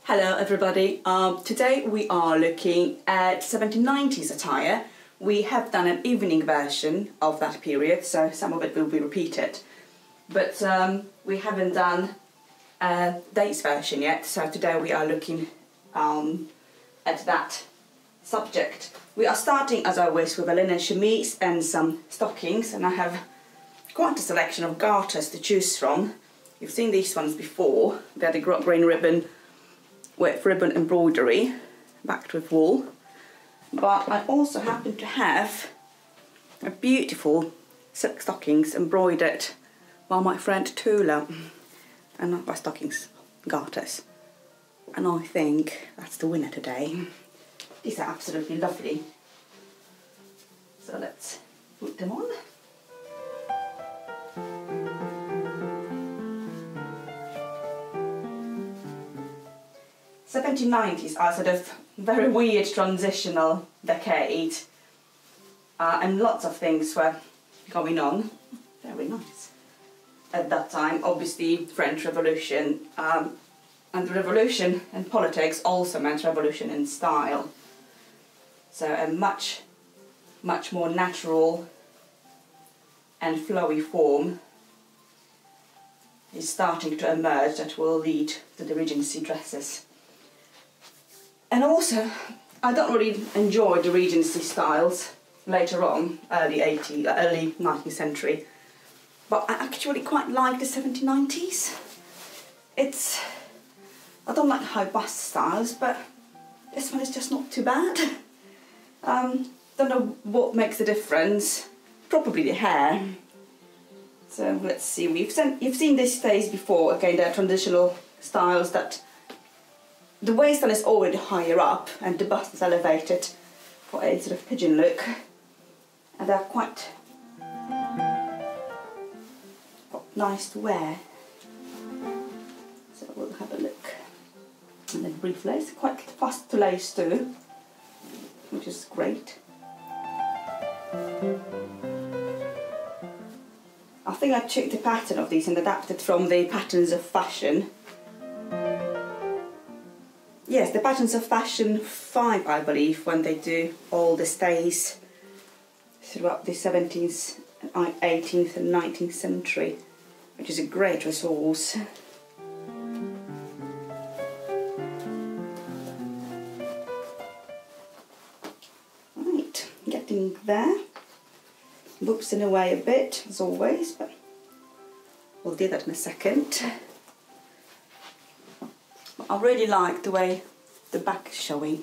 Hello everybody, today we are looking at 1790s attire. We have done an evening version of that period, so some of it will be repeated. But we haven't done a day's version yet, so today we are looking at that subject. We are starting as always with a linen chemise and some stockings, and I have quite a selection of garters to choose from. You've seen these ones before. They're the green ribbon with ribbon embroidery backed with wool, but I also happen to have a beautiful silk stockings embroidered by my friend Tuula, and not by stockings, garters, and I think that's the winner today. These are absolutely lovely, so let's put them on. 1790s are sort of very weird transitional decade, and lots of things were going on. Very nice. At that time, obviously, French Revolution, and the revolution in politics also meant revolution in style. So a much more natural and flowy form is starting to emerge that will lead to the Regency dresses. And also, I don't really enjoy the Regency styles later on, early 19th century, but I actually quite like the 1790s. I don't like high bust styles, but this one is just not too bad. Don't know what makes the difference. Probably the hair. So let's see. You've seen these stays before. Again, they're traditional styles that the waistline is already higher up and the bust is elevated for a sort of pigeon look, and they're quite nice to wear. So we'll have a look. And then brief lace, quite fast to lace too, which is great. I think I took the pattern of these and adapted from the Patterns of Fashion. Yes, the Patterns of Fashion 5, I believe, when they do all the stays throughout the 17th, 18th and 19th century, which is a great resource. Right, getting there. Boopsing away a bit, as always, but we'll do that in a second. I really like the way the back is showing.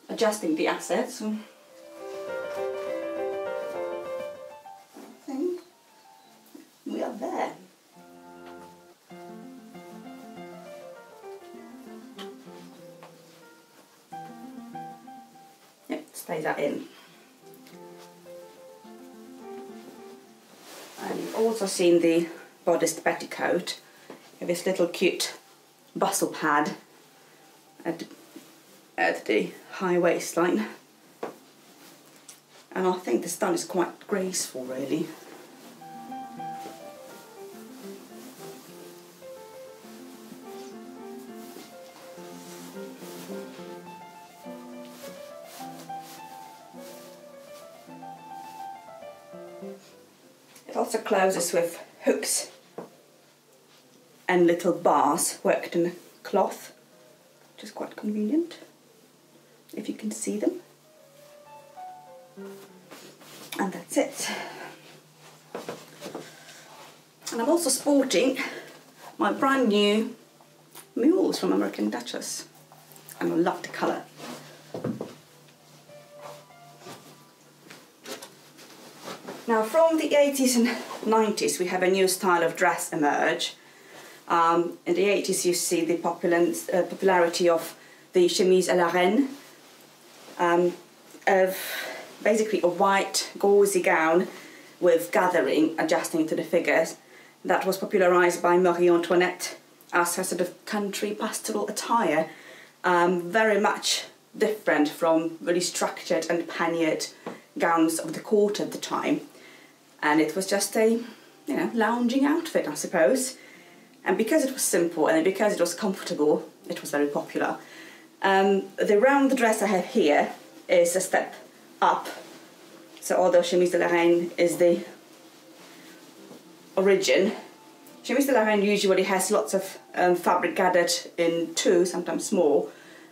Adjusting the assets. I think we are there. Stay that in. And you've also seen the bodiced petticoat with this little cute bustle pad at the high waistline. And I think the style is quite graceful, really. It also closes with hooks and little bars worked in cloth, which is quite convenient, if you can see them. And that's it. And I'm also sporting my brand new mules from American Duchess, and I love the colour. Now, from the 80s and 90s, we have a new style of dress emerge. In the 80s, you see the popularity of the chemise à la reine, of basically a white gauzy gown with gathering adjusting to the figures. That was popularised by Marie Antoinette as her sort of country pastoral attire. very much different from really structured and panniered gowns of the court at the time. And it was just a, lounging outfit, I suppose. And because it was simple and because it was comfortable, it was very popular. The round dress I have here is a step up. So although chemise de la reine is the origin, chemise de la reine usually has lots of fabric gathered in two, sometimes more,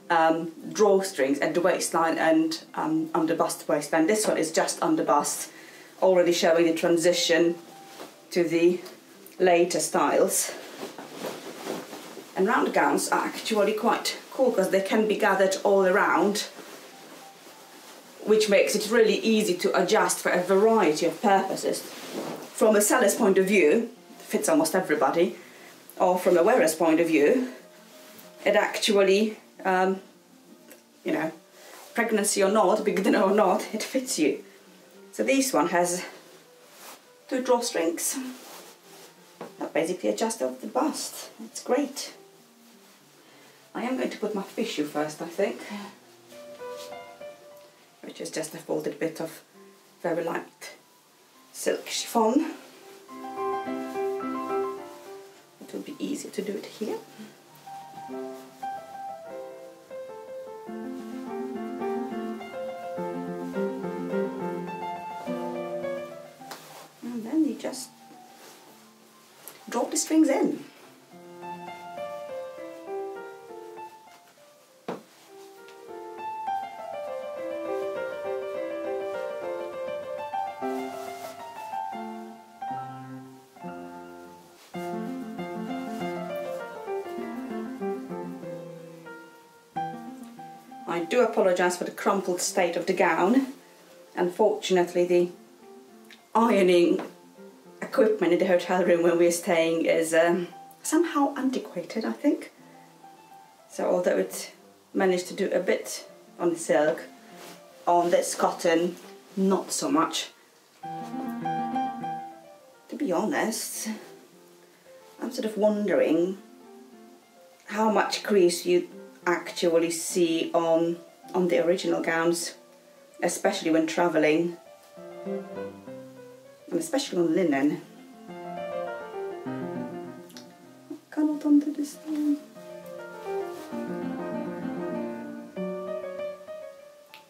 drawstrings at the waistline and under bust waistline. This one is just under bust, already showing the transition to the later styles. And round gowns are actually quite cool because they can be gathered all around, which makes it really easy to adjust for a variety of purposes. From a seller's point of view, it fits almost everybody, or from a wearer's point of view, it actually, pregnancy or not, beginner or not, it fits you. So this one has 2 drawstrings that basically adjust over the bust. It's great. I am going to put my fichu first, I think, which is just a folded bit of very light silk chiffon. It will be easy to do it here. And then you just drop the strings in. I do apologise for the crumpled state of the gown. Unfortunately, the ironing equipment in the hotel room where we're staying is somehow antiquated, I think. So although it managed to do a bit on the silk, on this cotton, not so much. To be honest, I'm sort of wondering how much crease you actually see on the original gowns, especially when travelling, and especially on linen. I cannot undo this thing.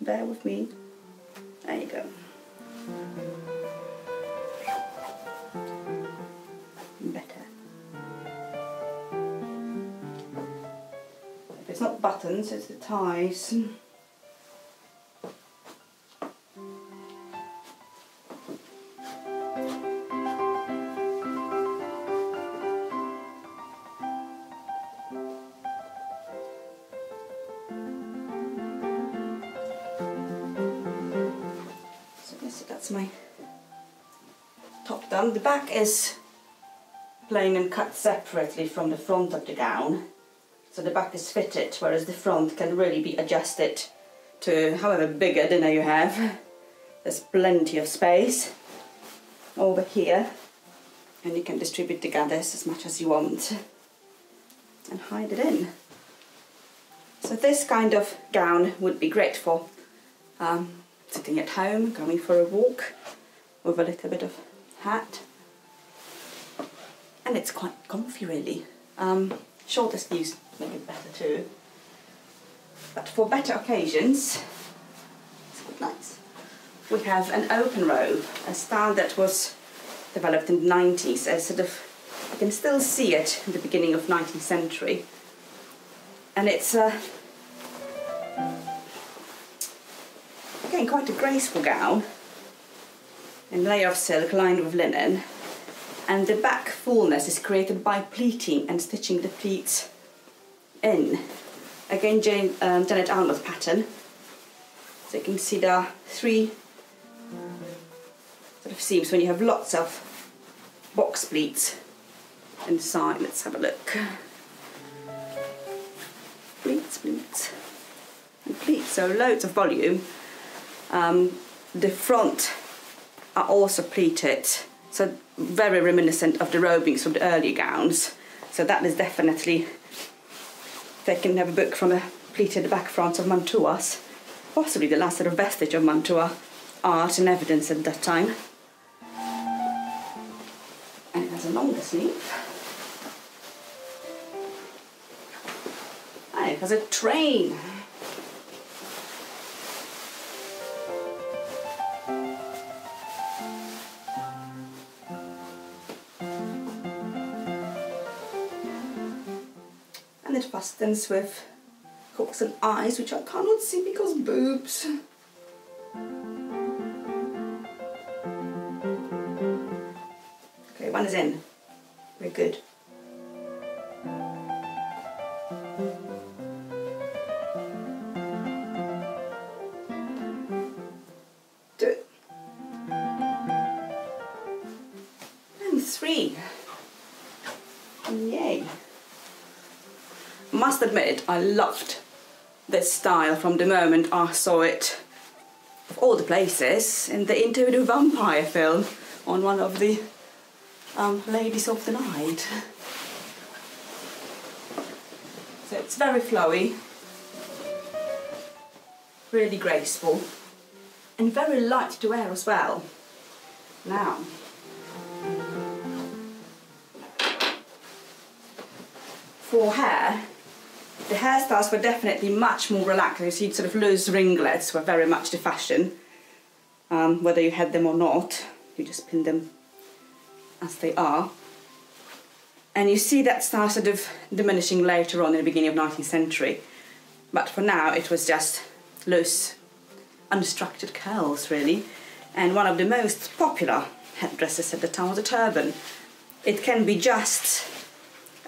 Bear with me. There you go. Better. It's not buttons, it's the ties. So that's my top done. The back is plain and cut separately from the front of the gown. So the back is fitted, whereas the front can really be adjusted to however big a dinner you have. There's plenty of space over here, and you can distribute the gathers as much as you want and hide it in. So this kind of gown would be great for sitting at home, going for a walk with a little bit of hat. And it's quite comfy, really. Shorter sleeves make it better too. But for better occasions, it's quite nice. We have an open robe, a style that was developed in the 90s, as sort of, you can still see it in the beginning of 19th century. And it's again quite a graceful gown, in layer of silk lined with linen. And the back fullness is created by pleating and stitching the pleats in. Again, Janet Arnold pattern. So you can see there are 3 sort of seams when you have lots of box pleats inside. Let's have a look. Pleats, pleats, and pleats. So loads of volume. The front are also pleated. So very reminiscent of the robings from the early gowns. So that is definitely, they can have a book from a pleated back fronts of mantuas, possibly the last sort of vestige of mantua art and evidence at that time. And it has a longer sleeve. And it has a train. And it fastens with hooks and eyes, which I cannot see because boobs. Okay, one is in. Very good. Two. And three. Yay. Must admit, I loved this style from the moment I saw it, of all the places, in the Interview with Vampire film on one of the Ladies of the Night. So it's very flowy, really graceful, and very light to wear as well. Now, for hair, the hairstyles were definitely much more relaxed. You see, sort of loose ringlets were very much the fashion. Whether you had them or not, you just pin them as they are. And you see that style sort of diminishing later on in the beginning of 19th century. But for now, it was just loose, unstructured curls, really. And one of the most popular headdresses at the time was a turban. It can be just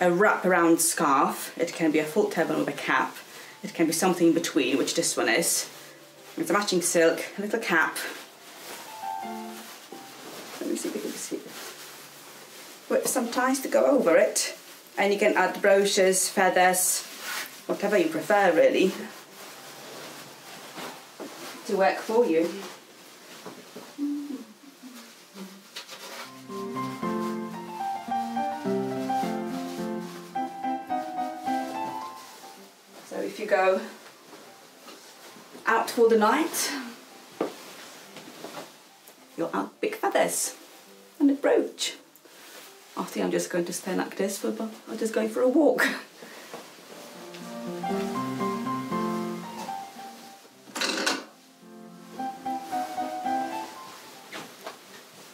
a wrap-around scarf, it can be a full turban with a cap, it can be something in between, which this one is. It's a matching silk, a little cap. Let me see if you can see. With some ties to go over it, and you can add brooches, feathers, whatever you prefer really, to work for you. If you go out for the night, you'll add big feathers and a brooch. I think I'm just going to stay like this, but I'm just going for a walk.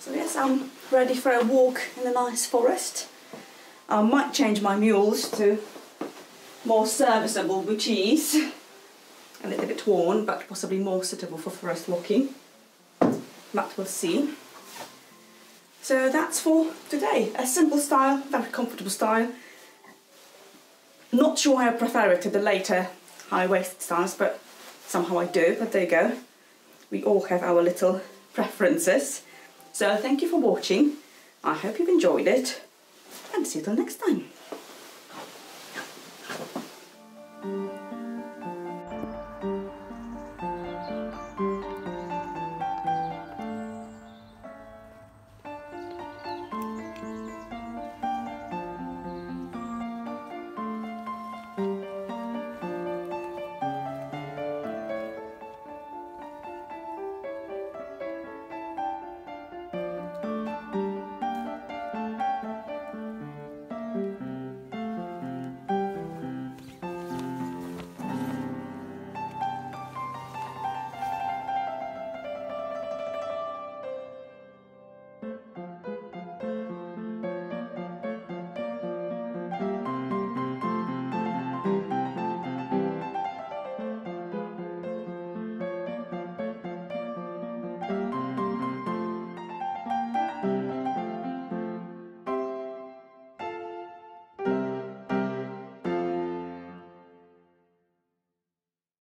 So yes, I'm ready for a walk in a nice forest. I might change my mules to more serviceable booties, a little bit worn, but possibly more suitable for forest walking. But we'll see. So that's for today. A simple style, very comfortable style. Not sure I prefer it to the later high-waisted styles, but somehow I do. But there you go. We all have our little preferences. So thank you for watching. I hope you've enjoyed it, and see you till next time.